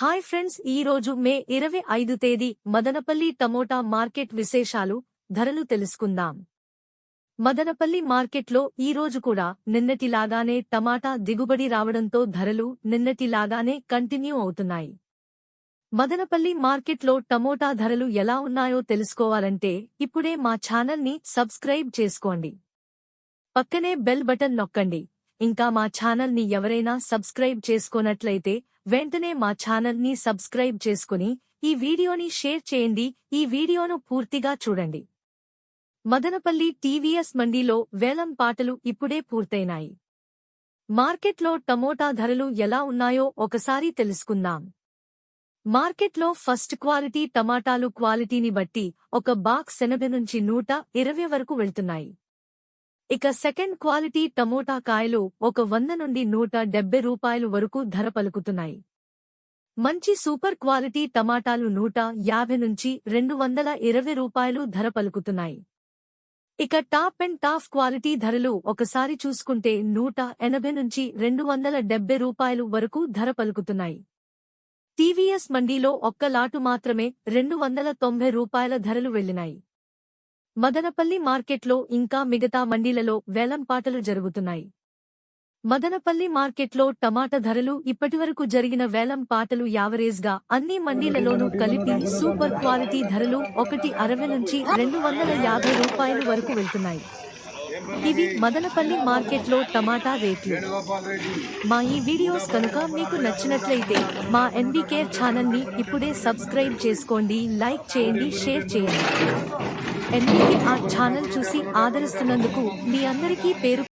Hi friends, ఈ రోజు మే 25 తేదీ మదనపల్లి టమోటా మార్కెట్ విశేషాలు, ధరలు తెలుసుకుందాం. మదనపల్లి మార్కెట్లో ఈ రోజు కూడా నిన్నటిలాగానే టమాటా దిగుబడి రావడంతో ధరలు నిన్నటిలాగానే కంటిన్యూ అవుతున్నాయి. మదనపల్లి మార్కెట్లో టమోటా ధరలు ఎలా ఉన్నాయో తెలుసుకోవాలంటే ఇప్పుడే మా ఛానల్ని సబ్స్క్రైబ్ చేసుకోండి. పక్కనే బెల్ బటన్ నొక్కండి. ఇంకా మా ఛానల్ని ఎవరైనా సబ్స్క్రైబ్ చేసుకోనట్లయితే వెంటనే మా ఛానల్ని సబ్స్క్రైబ్ చేసుకుని ఈ వీడియోని షేర్ చేయండి. ఈ వీడియోను పూర్తిగా చూడండి. మదనపల్లి టీవీఎస్ మండీలో వేలం పాటలు ఇప్పుడే పూర్తయినాయి. మార్కెట్లో టమోటా ధరలు ఎలా ఉన్నాయో ఒకసారి తెలుసుకుందాం. మార్కెట్లో ఫస్ట్ క్వాలిటీ టమాటాలు క్వాలిటీని బట్టి ఒక బాక్స్ 80 నుంచి 120 వరకు వెళ్తున్నాయి. ఇక సెకండ్ క్వాలిటీ టమోటా కాయలు ఒక 100 నుండి 170 రూపాయలు వరకు ధర పలుకుతున్నాయి. మంచి సూపర్ క్వాలిటీ టమాటాలు 150 నుంచి 220 రూపాయలు ధర పలుకుతున్నాయి. ఇక టాప్ అండ్ టాప్ క్వాలిటీ ధరలు ఒకసారి చూసుకుంటే 180 నుంచి 270 రూపాయలు వరకు ధర పలుకుతున్నాయి. టీవీఎస్ మండీలో ఒక్క లాటు మాత్రమే 290 రూపాయల ధరలు వెళ్లినాయి. మదనపల్లి మార్కెట్లో ఇంకా మిగతా మండీలలో వేలంపాటలు జరుగుతున్నాయి. మదనపల్లి మార్కెట్లో టమాటా ధరలు ఇప్పటివరకు జరిగిన వేలం పాటలు యావరేజ్గా అన్ని మండీలలోనూ కలిపి సూపర్ క్వాలిటీ ధరలు 160 నుంచి 250 రూపాయలు వరకు వెళ్తున్నాయి. ఇవి మదనపల్లి మార్కెట్లో టమాటా రేట్లు. మా ఈ వీడియోస్ కనుక మీకు నచ్చినట్లయితే మా ఎన్బీకేర్ ఛానల్ని ఇప్పుడే సబ్స్క్రైబ్ చేసుకోండి, లైక్ చేయండి, షేర్ చేయండి. ఎన్బీకేఆర్ ఛానల్ చూసి ఆదరిస్తున్నందుకు మీ అందరికీ పేరు